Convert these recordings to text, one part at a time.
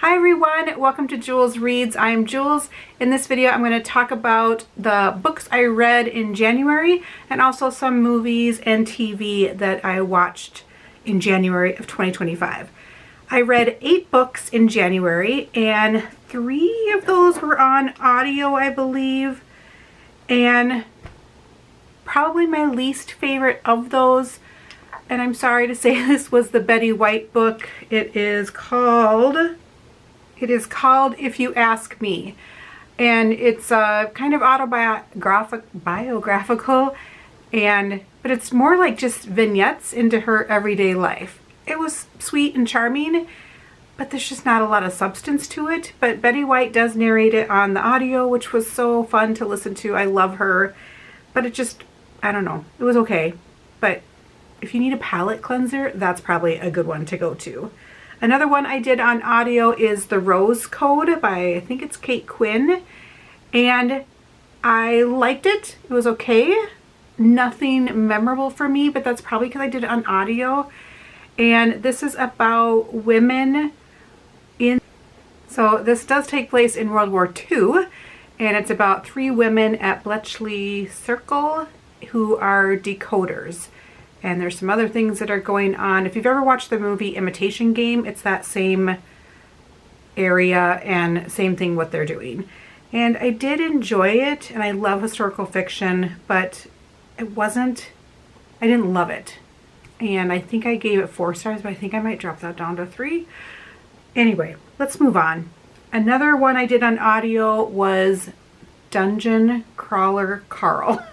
Hi everyone, welcome to Jules Reads. I'm Jules. In this video I'm going to talk about the books I read in January and also some movies and TV that I watched in January of 2025. I read 8 books in January and 3 of those were on audio, I believe, and probably my least favorite of those, and I'm sorry to say this, was the Betty White book. It is called If You Ask Me, and it's kind of biographical, but it's more like just vignettes into her everyday life. It was sweet and charming, but there's just not a lot of substance to it. But Betty White does narrate it on the audio, which was so fun to listen to. I love her, but it just, I don't know, it was okay. But if you need a palate cleanser, that's probably a good one to go to. Another one I did on audio is The Rose Code by, I think it's Kate Quinn, and I liked it. It was okay. Nothing memorable for me, but that's probably because I did it on audio. And this is about women so this does take place in World War II, and it's about 3 women at Bletchley Circle who are decoders. And there's some other things that are going on. If you've ever watched the movie Imitation Game, it's that same area and same thing what they're doing. And I did enjoy it, and I love historical fiction, but I didn't love it. And I think I gave it 4 stars, but I think I might drop that down to 3. Anyway, let's move on. Another one I did on audio was Dungeon Crawler Carl.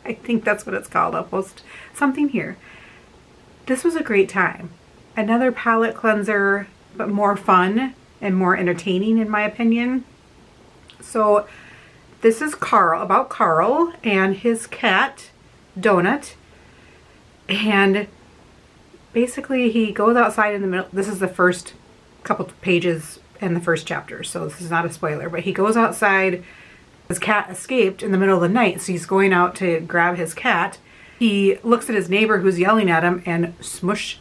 I think that's what it's called. I'll post something here. This was a great time. Another palate cleanser, but more fun and more entertaining in my opinion. So this is about Carl and his cat, Donut. And basically he goes outside in the middle. This is the first couple pages in the first chapter, so this is not a spoiler, but he goes outside. His cat escaped in the middle of the night, so he's going out to grab his cat. He looks at his neighbor who's yelling at him, and smush,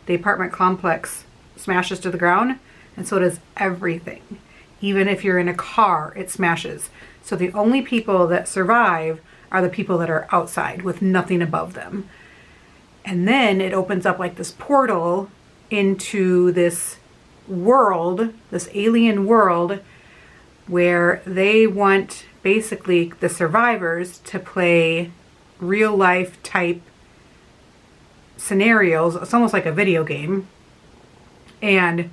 the apartment complex smashes to the ground, and so does everything. Even if you're in a car, it smashes. So the only people that survive are the people that are outside with nothing above them. And then it opens up like this portal into this world, this alien world, where they want basically the survivors to play real life type scenarios. It's almost like a video game, and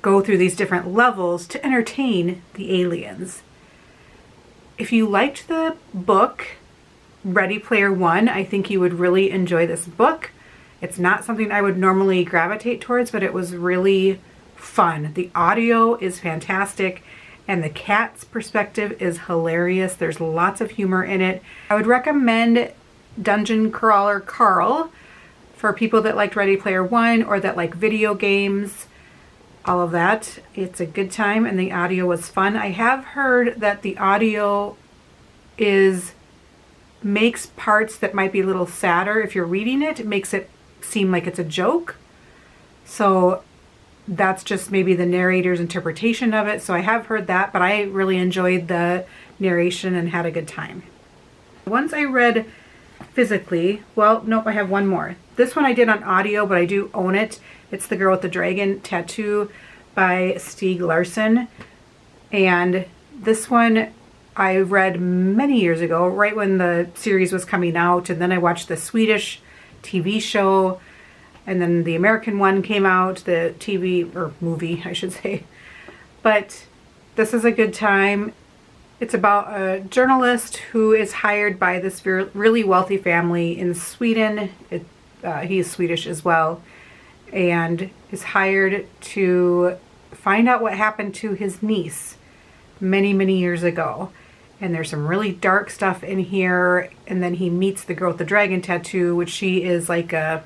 go through these different levels to entertain the aliens. If you liked the book Ready Player One, I think you would really enjoy this book. It's not something I would normally gravitate towards, but it was really fun. The audio is fantastic, and the cat's perspective is hilarious. There's lots of humor in it. I would recommend Dungeon Crawler Carl for people that liked Ready Player One or that like video games, all of that. It's a good time, and the audio was fun. I have heard that the audio makes parts that might be a little sadder. If you're reading it, it makes it seem like it's a joke. So that's just maybe the narrator's interpretation of it. So I have heard that, but I really enjoyed the narration and had a good time. Ones I read physically, well, nope, I have one more. This one I did on audio, but I do own it. It's The Girl with the Dragon Tattoo by Stieg Larsson. And this one I read many years ago, right when the series was coming out, and then I watched the Swedish TV show, and then the American one came out, the TV, or movie, I should say. But this is a good time. It's about a journalist who is hired by this really wealthy family in Sweden. He is Swedish as well, and is hired to find out what happened to his niece many, many years ago. And there's some really dark stuff in here. And then he meets the girl with the dragon tattoo, which she is like a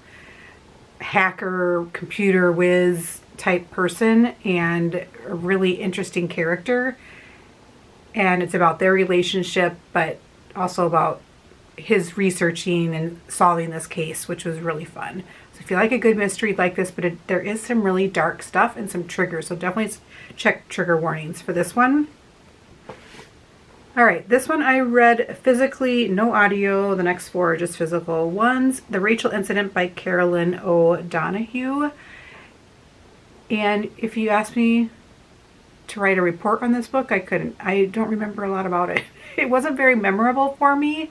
hacker, computer whiz type person, and a really interesting character. And it's about their relationship, but also about his researching and solving this case, which was really fun. So So if you like a good mystery like this, but there is some really dark stuff and some triggers, so definitely check trigger warnings for this one. All right, this one I read physically, no audio. The next 4 are just physical ones. The Rachel Incident by Carolyn O'Donoghue. And if you asked me to write a report on this book, I couldn't. I don't remember a lot about it. It wasn't very memorable for me.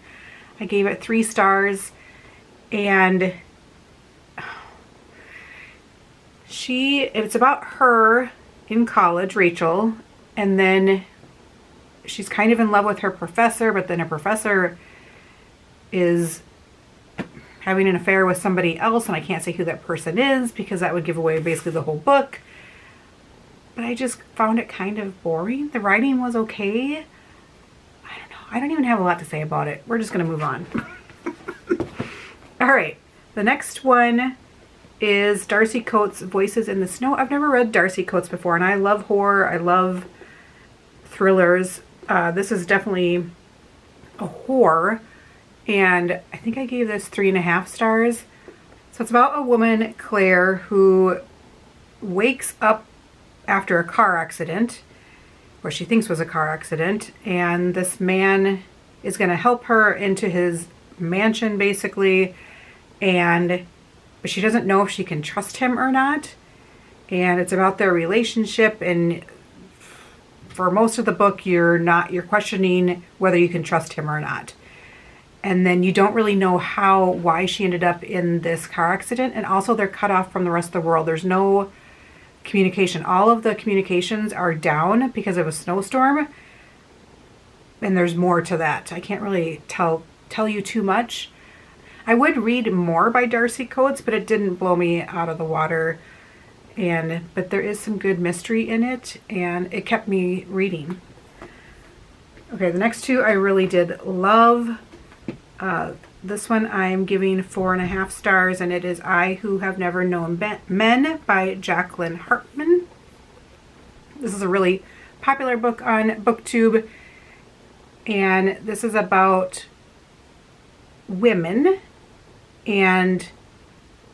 I gave it 3 stars, and it's about her in college, Rachel, and then she's kind of in love with her professor, but then her professor is having an affair with somebody else, and I can't say who that person is because that would give away basically the whole book. But I just found it kind of boring. The writing was okay. I don't know. I don't even have a lot to say about it. We're just going to move on. All right. The next one is Darcy Coates' Voices in the Snow. I've never read Darcy Coates before, and I love horror. I love thrillers. This is definitely a horror, and I think I gave this 3.5 stars. So it's about a woman, Claire, who wakes up after a car accident, or she thinks was a car accident, and this man is going to help her into his mansion basically, but she doesn't know if she can trust him or not. And it's about their relationship, and for most of the book you're questioning whether you can trust him or not. And then you don't really know why she ended up in this car accident, and also they're cut off from the rest of the world. There's no communication. All of the communications are down because of a snowstorm, and there's more to that. I can't really tell you too much. I would read more by Darcy Coates, but it didn't blow me out of the water. But there is some good mystery in it, and it kept me reading. Okay, the next 2 I really did love. This one I'm giving 4.5 stars, and it is I Who Have Never Known Men by Jacqueline Hartman. This is a really popular book on BookTube, and this is about women, and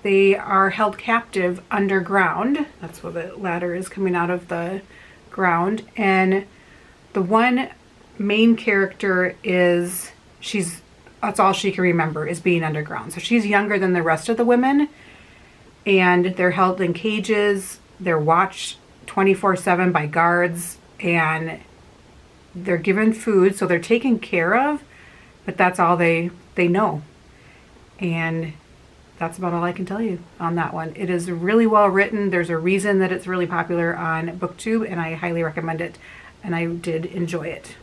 they are held captive underground. That's where the ladder is coming out of the ground, and the one main character that's all she can remember is being underground. So she's younger than the rest of the women, and they're held in cages. They're watched 24/7 by guards, and they're given food, so they're taken care of, but that's all they know. And that's about all I can tell you on that one. It is really well written. There's a reason that it's really popular on BookTube, and I highly recommend it, and I did enjoy it.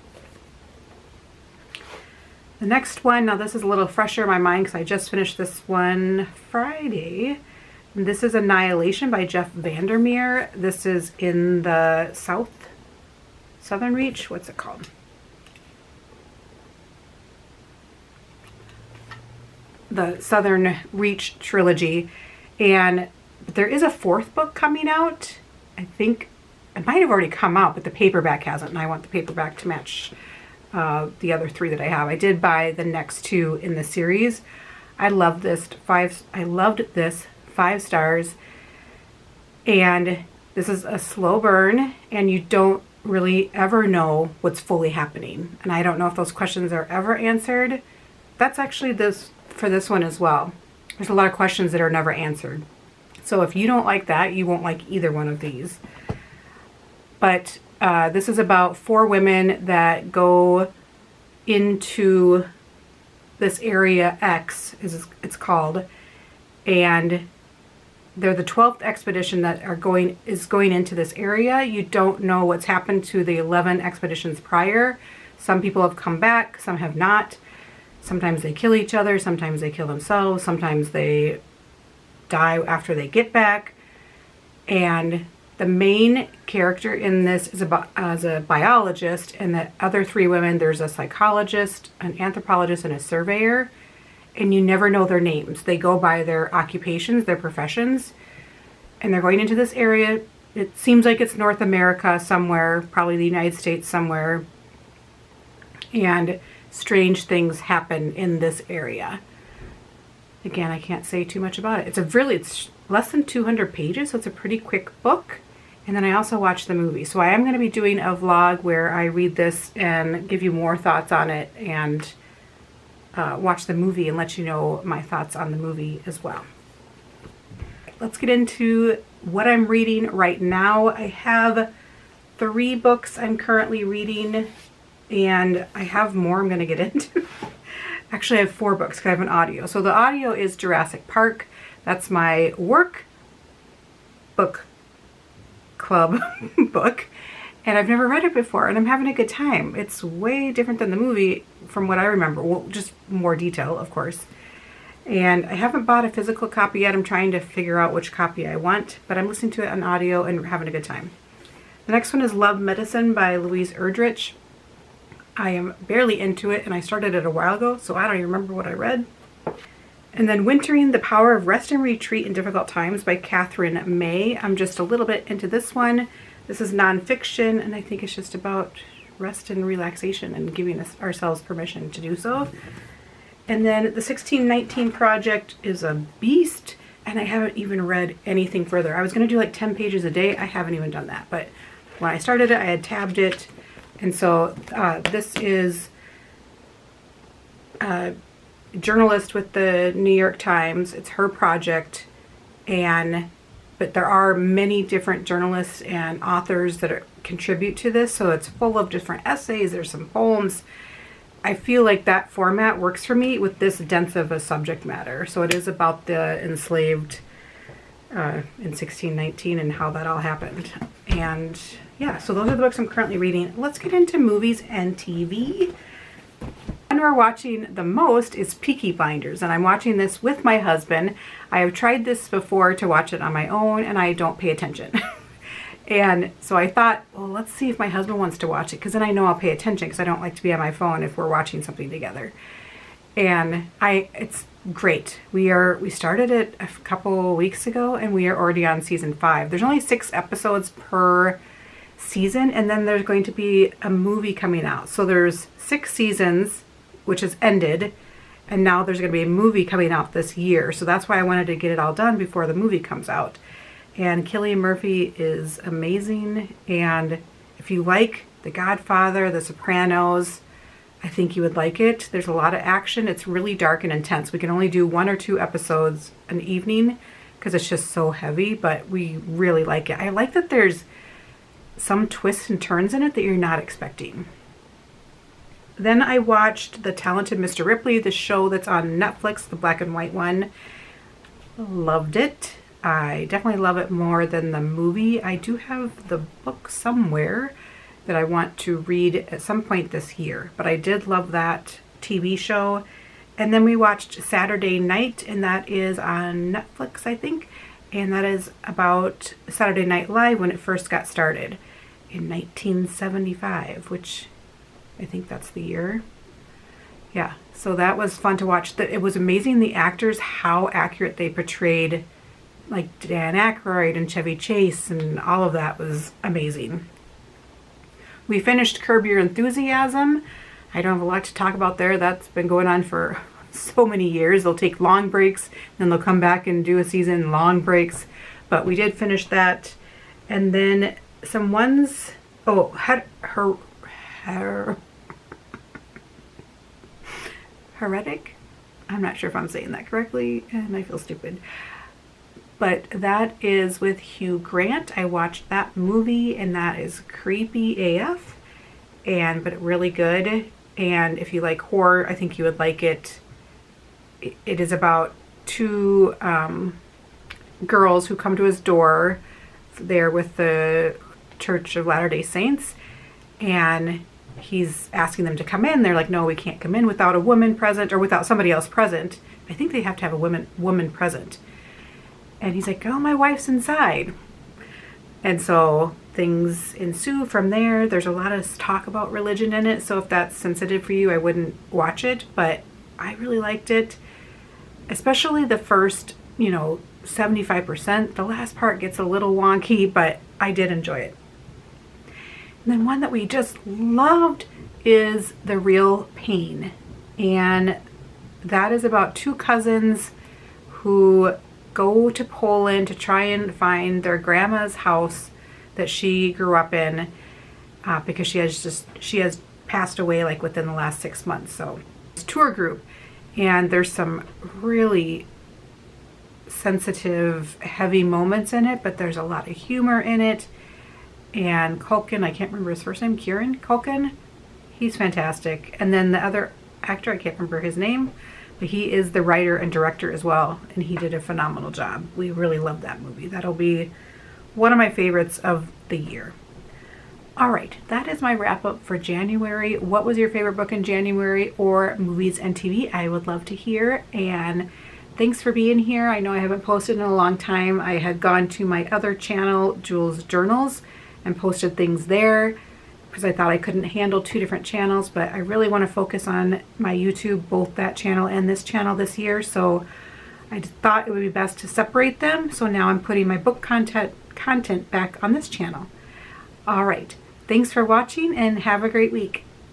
The next one, now this is a little fresher in my mind because I just finished this one Friday. And this is Annihilation by Jeff Vandermeer. This is in the Southern Reach. What's it called? The Southern Reach trilogy. But there is a 4th book coming out. I think it might have already come out, but the paperback hasn't, and I want the paperback to match the other 3 that I have. I did buy the next 2 in the series. I loved this. 5 stars. And this is a slow burn, and you don't really ever know what's fully happening. And I don't know if those questions are ever answered. That's actually for this one as well. There's a lot of questions that are never answered. So if you don't like that, you won't like either one of these. But this is about 4 women that go into this area X, it's called, and they're the 12th expedition that is going into this area. You don't know what's happened to the 11 expeditions prior. Some people have come back, some have not. Sometimes they kill each other, sometimes they kill themselves, sometimes they die after they get back. And the main character in this is as a biologist, and the other 3 women, there's a psychologist, an anthropologist, and a surveyor, and you never know their names. They go by their occupations, their professions, and they're going into this area. It seems like it's North America somewhere, probably the United States somewhere, and strange things happen in this area. Again, I can't say too much about it. It's less than 200 pages, so it's a pretty quick book. And then I also watched the movie. So I am going to be doing a vlog where I read this and give you more thoughts on it, and watch the movie and let you know my thoughts on the movie as well. Let's get into what I'm reading right now. I have 3 books I'm currently reading, and I have more I'm going to get into. Actually, I have 4 books because I have an audio. So the audio is Jurassic Park. That's my work book club book, and I've never read it before, and I'm having a good time. It's way different than the movie from what I remember. Well, just more detail, of course. And I haven't bought a physical copy yet. I'm trying to figure out which copy I want, but I'm listening to it on audio and having a good time. The next one is Love Medicine by Louise Erdrich. I am barely into it, and I started it a while ago, so I don't even remember what I read. And then Wintering: The Power of Rest and Retreat in Difficult Times by Catherine May. I'm just a little bit into this one. This is nonfiction, and I think it's just about rest and relaxation and giving ourselves permission to do so. And then The 1619 Project is a beast, and I haven't even read anything further. I was going to do like 10 pages a day. I haven't even done that, but when I started it, I had tabbed it. And so this is journalist with the New York Times. It's her project, but there are many different journalists and authors that contribute to this, so it's full of different essays. There's some poems. I feel like that format works for me with this dense of a subject matter. So it is about the enslaved in 1619 and how that all happened. And yeah, so those are the books I'm currently reading. Let's get into movies and TV. One we're watching the most is Peaky Blinders, and I'm watching this with my husband. I have tried this before to watch it on my own, and I don't pay attention. And so I thought, well, let's see if my husband wants to watch it, because then I know I'll pay attention, because I don't like to be on my phone if we're watching something together. And it's great. We started it a couple weeks ago, and we are already on season 5. There's only 6 episodes per season, and then there's going to be a movie coming out. So there's 6 seasons, which has ended, and now there's going to be a movie coming out this year. So that's why I wanted to get it all done before the movie comes out. And Cillian Murphy is amazing, and if you like The Godfather, The Sopranos, I think you would like it. There's a lot of action. It's really dark and intense. We can only do 1 or 2 episodes an evening because it's just so heavy, but we really like it. I like that there's some twists and turns in it that you're not expecting. Then I watched The Talented Mr. Ripley, the show that's on Netflix, the black and white one. Loved it. I definitely love it more than the movie. I do have the book somewhere that I want to read at some point this year, but I did love that TV show. And then we watched Saturday Night, and that is on Netflix, I think, and that is about Saturday Night Live when it first got started in 1975, which I think that's the year. Yeah, so that was fun to watch. It was amazing, the actors, how accurate they portrayed, like Dan Aykroyd and Chevy Chase, and all of that was amazing. We finished Curb Your Enthusiasm. I don't have a lot to talk about there. That's been going on for so many years. They'll take long breaks, then they'll come back and do a season, long breaks. But we did finish that. And then some ones, Heretic? I'm not sure if I'm saying that correctly, and I feel stupid. But that is with Hugh Grant. I watched that movie, and that is creepy AF, but really good. And if you like horror, I think you would like it. It is about 2 girls who come to his door. They're with the Church of Latter-day Saints, and he's asking them to come in. They're like, no, we can't come in without a woman present, or without somebody else present. I think they have to have a woman present. And he's like, oh, my wife's inside. And so things ensue from there. There's a lot of talk about religion in it, so if that's sensitive for you, I wouldn't watch it. But I really liked it, especially the first, 75%. The last part gets a little wonky, but I did enjoy it. And then one that we just loved is The Real Pain. And that is about 2 cousins who go to Poland to try and find their grandma's house that she grew up in, because she has passed away like within the last 6 months. So it's a tour group, and there's some really sensitive, heavy moments in it, but there's a lot of humor in it. And Culkin, I can't remember his first name, Kieran Culkin, he's fantastic. And then the other actor, I can't remember his name, but he is the writer and director as well, and he did a phenomenal job. We really love that movie. That'll be one of my favorites of the year. All right, that is my wrap up for January. What was your favorite book in January, or movies and TV? I would love to hear. And thanks for being here. I know I haven't posted in a long time. I had gone to my other channel, Jules Journals, and posted things there because I thought I couldn't handle 2 different channels, but I really want to focus on my YouTube, both that channel and this channel this year. So I thought it would be best to separate them. So now I'm putting my book content back on this channel. All right. Thanks for watching, and have a great week.